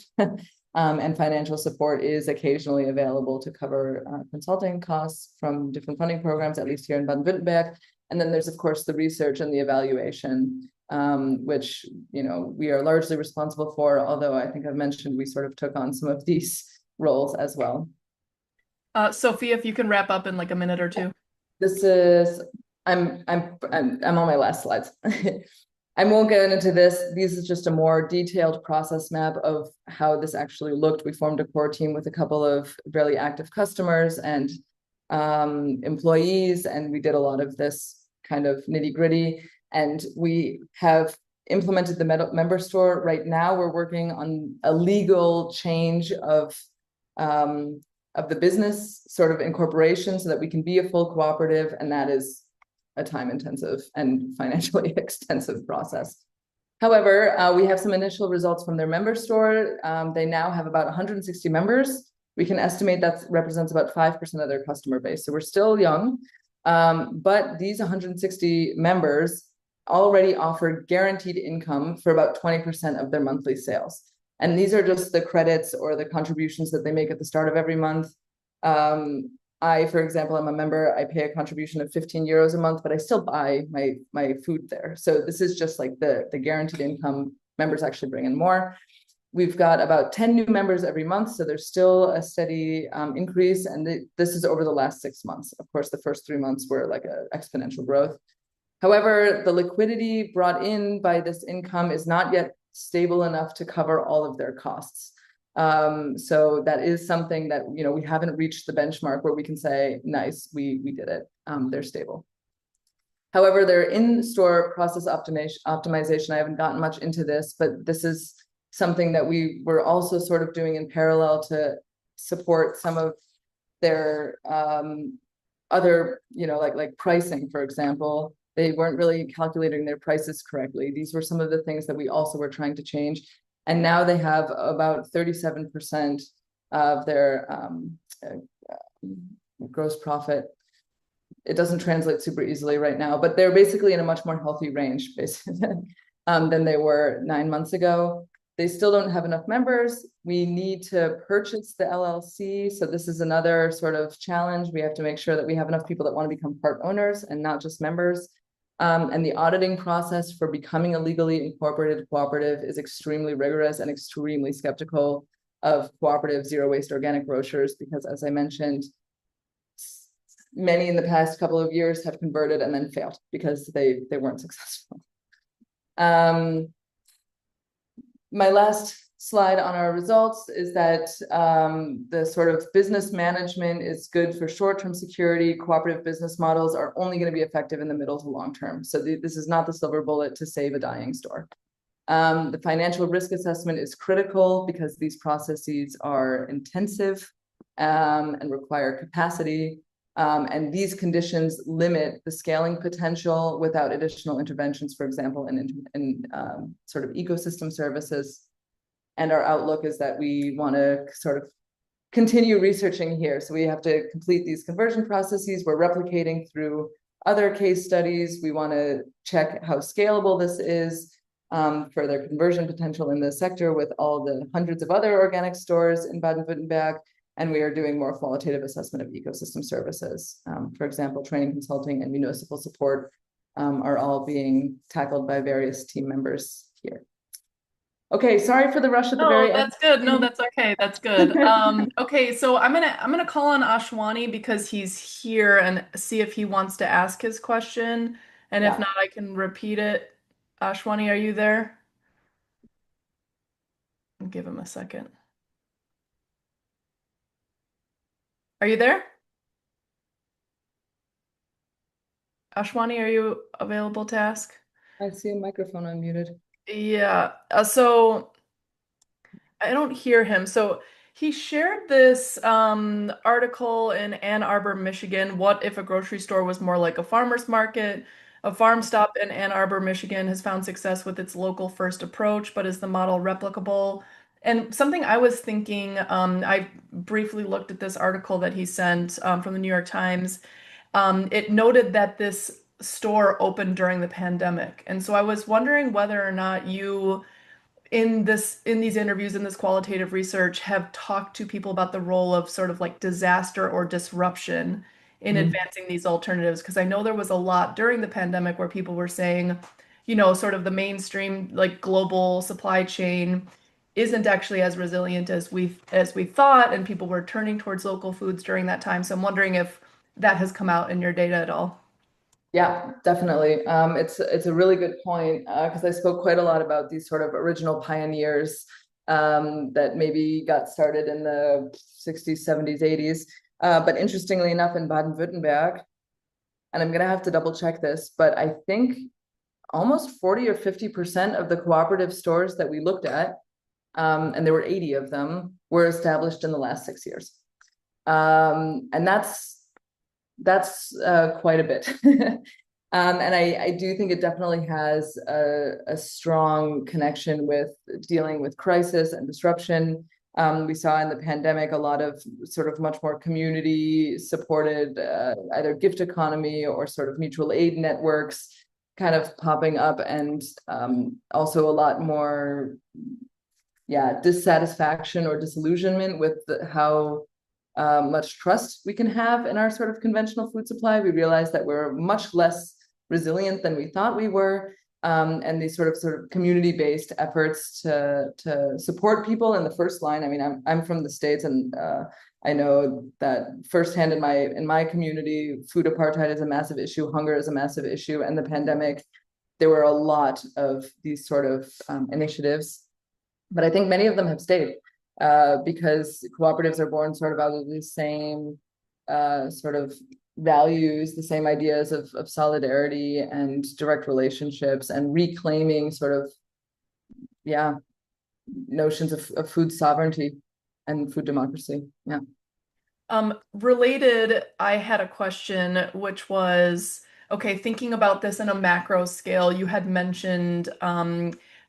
S2: And financial support is occasionally available to cover consulting costs from different funding programs, at least here in Baden-Württemberg. And then there's, of course, the research and the evaluation, which, we are largely responsible for, although I think I've mentioned we sort of took on some of these roles as well.
S1: Sophia, if you can wrap up in like a minute or two.
S2: This is, I'm on my last slides. I won't get into this. This is just a more detailed process map of how this actually looked. We formed a core team with a couple of really active customers and employees, and we did a lot of this kind of nitty-gritty. And we have implemented the member store. Right now, we're working on a legal change of the business sort of incorporation so that we can be a full cooperative, and that is a time-intensive and financially extensive process. However, we have some initial results from their member store. They now have about 160 members. We can estimate that represents about 5% of their customer base. So we're still young, but these 160 members already offer guaranteed income for about 20% of their monthly sales. And these are just the credits or the contributions that they make at the start of every month. I, for example, I'm a member. I pay a contribution of 15 euros a month, but I still buy my food there. So this is just like the guaranteed income. Members actually bring in more. We've got about 10 new members every month, so there's still a steady increase, and this is over the last 6 months. Of course, the first 3 months were like an exponential growth. However, the liquidity brought in by this income is not yet stable enough to cover all of their costs. So that is something that, we haven't reached the benchmark where we can say, nice, we did it. They're stable. However, their in-store process optimization, I haven't gotten much into this, but this is something that we were also sort of doing in parallel to support some of their other, like pricing, for example. They weren't really calculating their prices correctly. These were some of the things that we also were trying to change. And now they have about 37% of their gross profit. It doesn't translate super easily right now, but they're basically in a much more healthy range than they were 9 months ago. They still don't have enough members. We need to purchase the LLC. So this is another sort of challenge. We have to make sure that we have enough people that want to become part owners and not just members. And the auditing process for becoming a legally incorporated cooperative is extremely rigorous and extremely skeptical of cooperative zero-waste organic grocers, because as I mentioned, many in the past couple of years have converted and then failed because they weren't successful. My last slide on our results is that the sort of business management is good for short-term security. Cooperative business models are only going to be effective in the middle to long term. So this is not the silver bullet to save a dying store. The financial risk assessment is critical because these processes are intensive and require capacity. And these conditions limit the scaling potential without additional interventions, for example, in sort of ecosystem services. And our outlook is that we want to sort of continue researching here. So we have to complete these conversion processes. We're replicating through other case studies. We want to check how scalable this is for their conversion potential in the sector with all the hundreds of other organic stores in Baden-Württemberg. And we are doing more qualitative assessment of ecosystem services. For example, training, consulting, and municipal support are all being tackled by various team members here. Okay, sorry for the rush at the very end.
S1: That's good. No, that's okay. That's good. Okay, so I'm gonna call on Ashwani because he's here and see if he wants to ask his question. And if
S2: Yeah.
S1: not, I can repeat it. Ashwani, are you there? I'll give him a second. Are you there? Ashwani, are you available to ask?
S2: I see a microphone unmuted.
S1: Yeah. So I don't hear him. So he shared this article in Ann Arbor, Michigan. What if a grocery store was more like a farmer's market? A farm stop in Ann Arbor, Michigan has found success with its local first approach, but is the model replicable? And something I was thinking, I briefly looked at this article that he sent from the New York Times. It noted that this store opened during the pandemic. And so I was wondering whether or not you in these interviews in this qualitative research have talked to people about the role of sort of like disaster or disruption in
S2: Mhm.
S1: advancing these alternatives, because I know there was a lot during the pandemic where people were saying, sort of the mainstream like global supply chain isn't actually as resilient as we thought, and people were turning towards local foods during that time. So I'm wondering if that has come out in your data at all.
S2: Yeah, definitely. It's a really good point because I spoke quite a lot about these sort of original pioneers that maybe got started in the 60s, 70s, 80s. But interestingly enough, in Baden-Württemberg, and I'm gonna have to double check this, but I think almost 40 or 50% of the cooperative stores that we looked at, and there were 80 of them, were established in the last 6 years. And that's quite a bit. And I do think it definitely has a strong connection with dealing with crisis and disruption. We saw in the pandemic a lot of sort of much more community supported either gift economy or sort of mutual aid networks kind of popping up, and also a lot more, yeah, dissatisfaction or disillusionment with how much trust we can have in our sort of conventional food supply. We realize that we're much less resilient than we thought we were. And these sort of community-based efforts to support people in the first line. I mean, I'm from the States, and I know that firsthand in my community, food apartheid is a massive issue, hunger is a massive issue, and the pandemic, there were a lot of these sort of initiatives, but I think many of them have stayed because cooperatives are born sort of out of the same sort of values, the same ideas of solidarity and direct relationships and reclaiming sort of, yeah, notions of food sovereignty and food democracy. Yeah.
S1: Related, I had a question, which was, okay, thinking about this in a macro scale, you had mentioned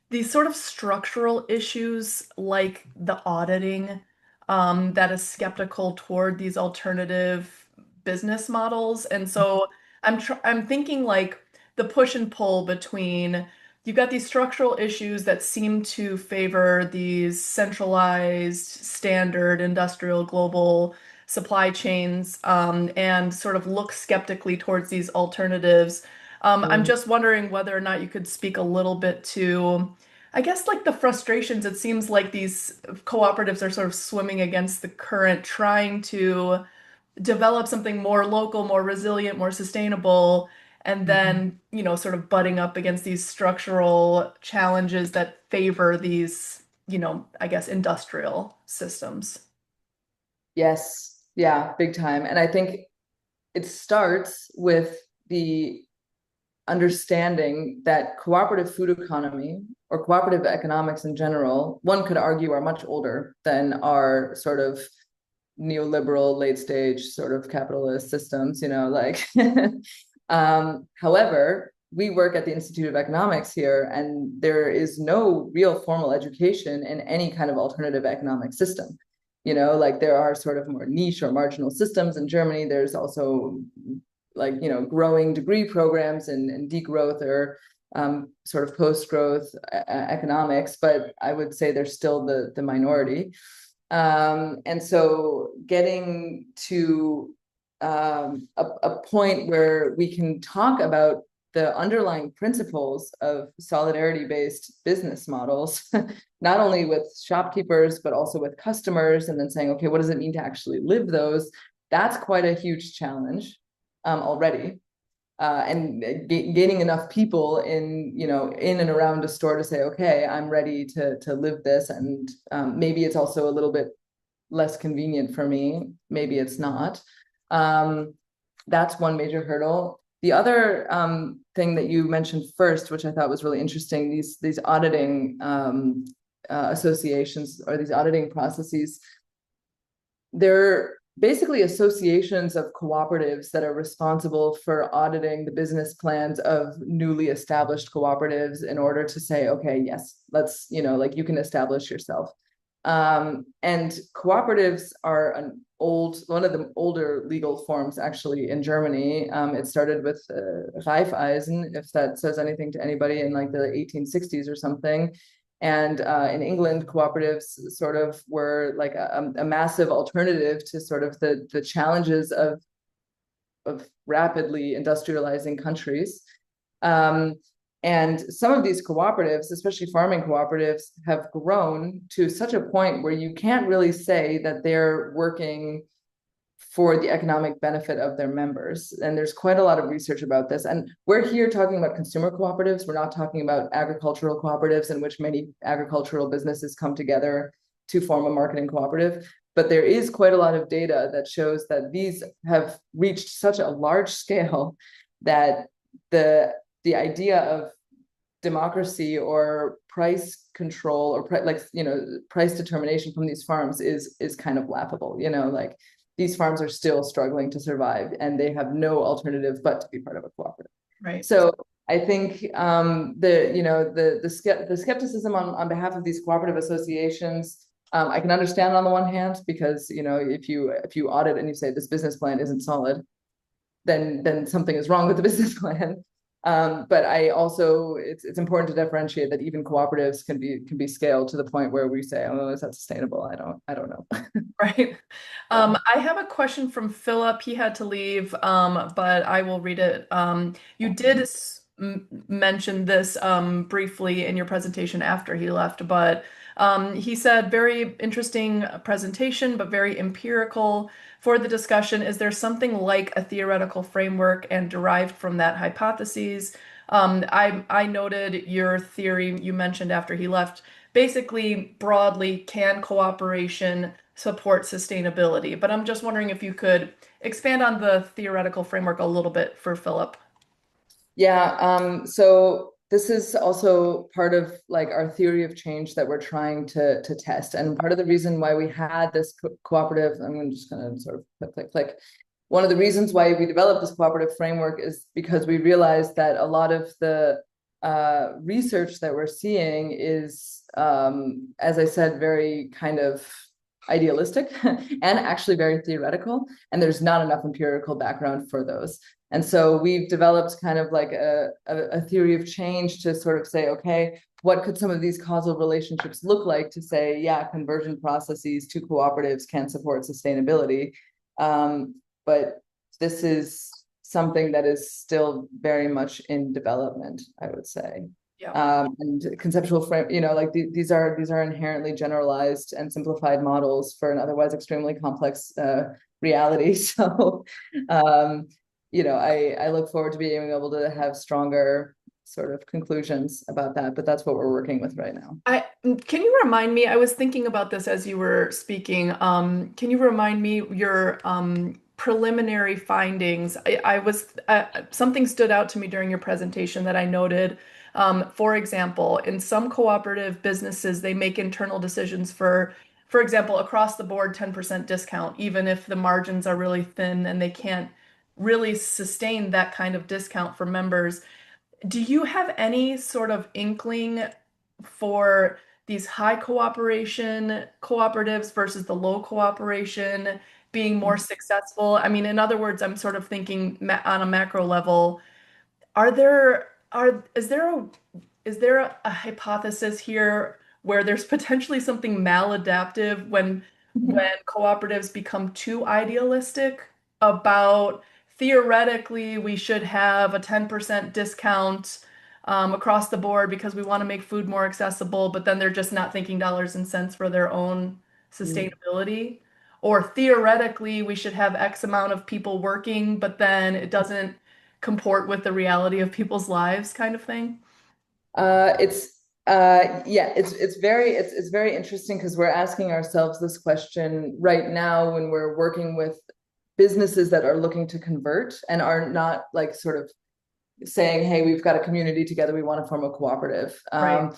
S1: these sort of structural issues like the auditing that is skeptical toward these alternative business models. And so I'm thinking like the push and pull between you've got these structural issues that seem to favor these centralized, standard, industrial, global supply chains and sort of look skeptically towards these alternatives. I'm
S2: Mm.
S1: just wondering whether or not you could speak a little bit to, I guess, like the frustrations. It seems like these cooperatives are sort of swimming against the current, trying to develop something more local, more resilient, more sustainable, and
S2: Mhm.
S1: then, sort of butting up against these structural challenges that favor these, I guess, industrial systems.
S2: Yes. Yeah, big time. And I think it starts with the understanding that cooperative food economy or cooperative economics in general, one could argue, are much older than our sort of neoliberal late stage sort of capitalist systems, like however, we work at the Institute of Economics here, and there is no real formal education in any kind of alternative economic system. Like there are sort of more niche or marginal systems in Germany. There's also like growing degree programs and degrowth or sort of post-growth economics, but I would say they're still the minority. And so getting to a point where we can talk about the underlying principles of solidarity-based business models, not only with shopkeepers, but also with customers, and then saying, okay, what does it mean to actually live those? That's quite a huge challenge already. And gaining enough people in and around a store to say, okay, I'm ready to live this, and maybe it's also a little bit less convenient for me, maybe it's not. That's one major hurdle. The other thing that you mentioned first, which I thought was really interesting, these auditing associations or these auditing processes, they're basically associations of cooperatives that are responsible for auditing the business plans of newly established cooperatives in order to say, okay, yes, let's, like you can establish yourself. And cooperatives are one of the older legal forms actually in Germany. It started with Raiffeisen, if that says anything to anybody, in like the 1860s or something. And in England, cooperatives sort of were like a massive alternative to sort of the challenges of rapidly industrializing countries. And some of these cooperatives, especially farming cooperatives, have grown to such a point where you can't really say that they're working for the economic benefit of their members. And there's quite a lot of research about this. And we're here talking about consumer cooperatives. We're not talking about agricultural cooperatives in which many agricultural businesses come together to form a marketing cooperative. But there is quite a lot of data that shows that these have reached such a large scale that the idea of democracy or price control or price determination from these farms is kind of laughable. Like these farms are still struggling to survive and they have no alternative but to be part of a cooperative.
S1: Right.
S2: So I think the skepticism on behalf of these cooperative associations, I can understand on the one hand, because if you audit and you say this business plan isn't solid, then something is wrong with the business plan. But I also, it's important to differentiate that even cooperatives can be scaled to the point where we say, oh, is that sustainable? I don't know.
S1: Right.
S2: Yeah.
S1: I have a question from Philip. He had to leave, but I will read it. You did mention this briefly in your presentation after he left, but he said, very interesting presentation, but very empirical for the discussion. Is there something like a theoretical framework and derived from that hypotheses? I noted your theory you mentioned after he left. Basically, broadly, can cooperation support sustainability? But I'm just wondering if you could expand on the theoretical framework a little bit for Philip.
S2: Yeah, so this is also part of like our theory of change that we're trying to test. And part of the reason why we had this cooperative, I'm just gonna sort of click. One of the reasons why we developed this cooperative framework is because we realized that a lot of the research that we're seeing is, as I said, very kind of idealistic and actually very theoretical. And there's not enough empirical background for those. And so we've developed kind of like a theory of change to sort of say, okay, what could some of these causal relationships look like to say, yeah, conversion processes to cooperatives can support sustainability. But this is something that is still very much in development, I would say.
S1: Yeah.
S2: And conceptual frame, like these are inherently generalized and simplified models for an otherwise extremely complex reality. So, I look forward to being able to have stronger sort of conclusions about that. But that's what we're working with right now.
S1: Can you remind me? I was thinking about this as you were speaking. Can you remind me your preliminary findings? I was something stood out to me during your presentation that I noted. For example, in some cooperative businesses, they make internal decisions for example, across the board 10% discount, even if the margins are really thin and they can't really sustain that kind of discount for members. Do you have any sort of inkling for these high cooperation cooperatives versus the low cooperation being more successful? I mean, in other words, I'm sort of thinking on a macro level, are there are is there a hypothesis here where there's potentially something maladaptive when cooperatives become too idealistic about theoretically we should have a 10% discount across the board because we want to make food more accessible, but then they're just not thinking dollars and cents for their own sustainability? Or theoretically, we should have X amount of people working, but then it doesn't comport with the reality of people's lives, kind of thing.
S2: It's yeah, it's very interesting because we're asking ourselves this question right now when we're working with businesses that are looking to convert and are not like sort of saying, hey, we've got a community together, we want to form a cooperative.
S1: Right.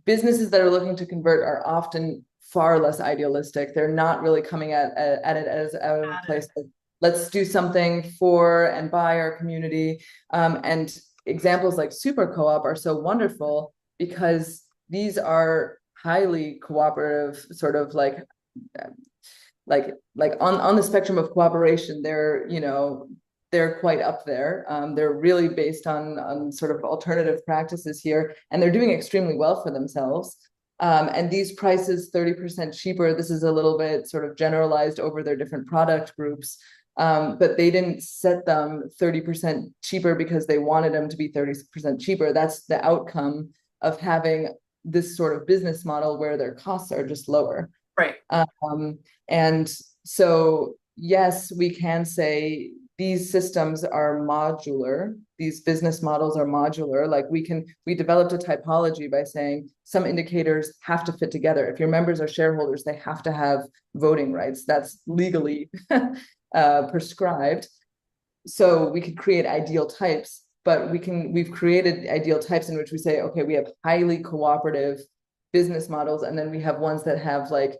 S2: businesses that are looking to convert are often far less idealistic. They're not really coming at it as out of a
S1: Got
S2: place
S1: it.
S2: of, let's do something for and by our community. And examples like Super Co-op are so wonderful because these are highly cooperative, sort of like on the spectrum of cooperation. They're quite up there. They're really based on sort of alternative practices here, and they're doing extremely well for themselves. And these prices 30% cheaper. This is a little bit sort of generalized over their different product groups. But they didn't set them 30% cheaper because they wanted them to be 30% cheaper. That's the outcome of having this sort of business model where their costs are just lower.
S1: Right.
S2: And so, yes, we can say these systems are modular. These business models are modular. Like we developed a typology by saying some indicators have to fit together. If your members are shareholders, they have to have voting rights. That's legally prescribed. So we could create ideal types, but we've created ideal types in which we say, okay, we have highly cooperative business models, and then we have ones that have like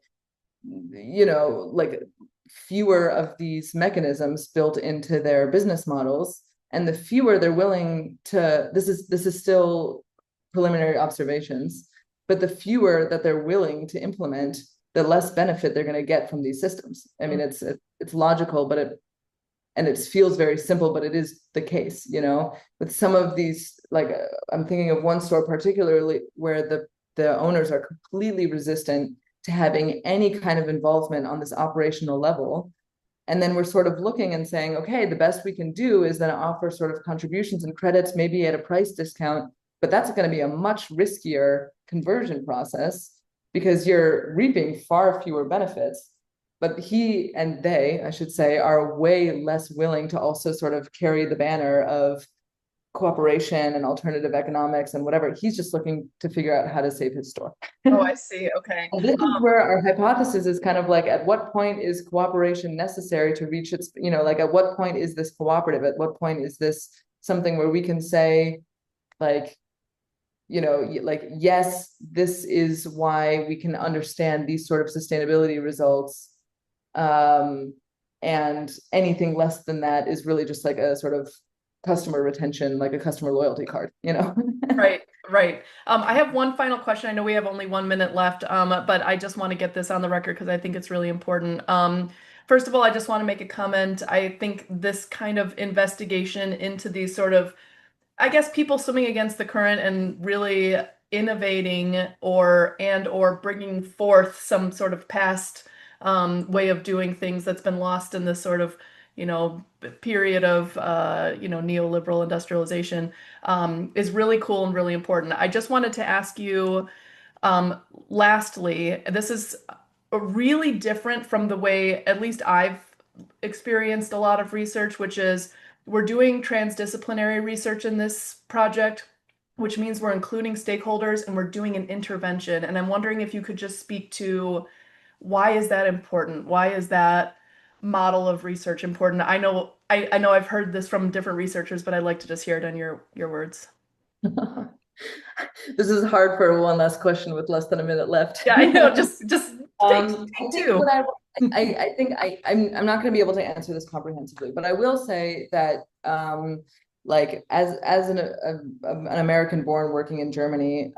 S2: fewer of these mechanisms built into their business models. And the fewer they're willing to, this is still preliminary observations, but the fewer that they're willing to implement, the less benefit they're going to get from these systems. I mean, it's logical, but it feels very simple, but it is the case, with some of these, like I'm thinking of one store particularly where the owners are completely resistant to having any kind of involvement on this operational level. And then we're sort of looking and saying, okay, the best we can do is then offer sort of contributions and credits, maybe at a price discount, but that's going to be a much riskier conversion process because you're reaping far fewer benefits. But he and they, I should say, are way less willing to also sort of carry the banner of cooperation and alternative economics and whatever. He's just looking to figure out how to save his store.
S1: Oh, I see. Okay.
S2: And this is where our hypothesis is kind of like, at what point is cooperation necessary to reach its, like at what point is this cooperative? At what point is this something where we can say, like, like, yes, this is why we can understand these sort of sustainability results. And anything less than that is really just like a sort of customer retention, like a customer loyalty card.
S1: Right, right. I have one final question. I know we have only 1 minute left, but I just want to get this on the record because I think it's really important. First of all, I just want to make a comment. I think this kind of investigation into these sort of, I guess, people swimming against the current and really innovating or bringing forth some sort of past way of doing things that's been lost in this sort of, period of, neoliberal industrialization is really cool and really important. I just wanted to ask you, lastly, this is really different from the way at least I've experienced a lot of research, which is we're doing transdisciplinary research in this project, which means we're including stakeholders and we're doing an intervention. And I'm wondering if you could just speak to why is that important? Why is that model of research important? I know I've heard this from different researchers, but I'd like to just hear it in your words.
S2: This is hard for one last question with less than a minute left.
S1: Yeah, I know. Just take
S2: I think
S1: two.
S2: I think I'm not going to be able to answer this comprehensively, but I will say that like as an American born working in Germany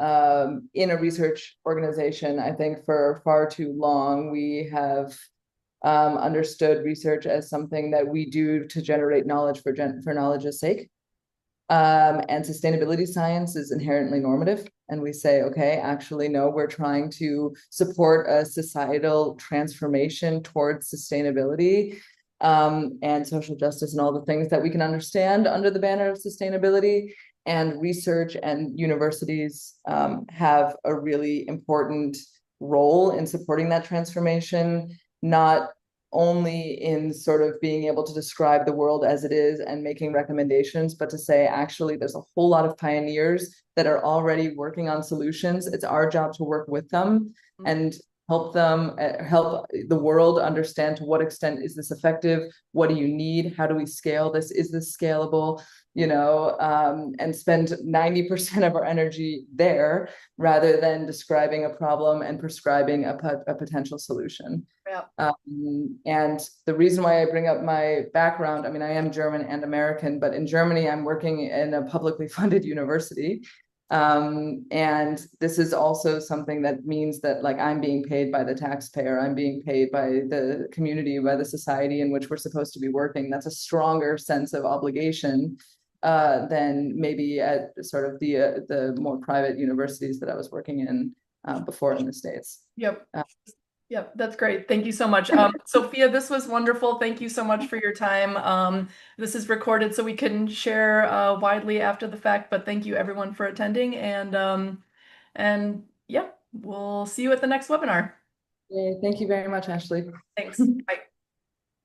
S2: in a research organization, I think for far too long we have understood research as something that we do to generate knowledge for knowledge's sake. And sustainability science is inherently normative. And we say, okay, actually, no, we're trying to support a societal transformation towards sustainability and social justice and all the things that we can understand under the banner of sustainability. And research and universities have a really important role in supporting that transformation, not only in sort of being able to describe the world as it is and making recommendations, but to say, actually, there's a whole lot of pioneers that are already working on solutions. It's our job to work with them and help them, help the world understand to what extent is this effective? What do you need? How do we scale this? Is this scalable? And spend 90% of our energy there rather than describing a problem and prescribing a potential solution.
S1: Yeah.
S2: And the reason why I bring up my background, I mean, I am German and American, but in Germany, I'm working in a publicly funded university. And this is also something that means that like I'm being paid by the taxpayer, I'm being paid by the community, by the society in which we're supposed to be working. That's a stronger sense of obligation than maybe at sort of the more private universities that I was working in before in the States.
S1: Yep. Yep, that's great. Thank you so much. Sophia, this was wonderful. Thank you so much for your time. This is recorded so we can share widely after the fact, but thank you everyone for attending and yeah, we'll see you at the next webinar.
S2: Yay, thank you very much, Ashley.
S1: Thanks. Bye.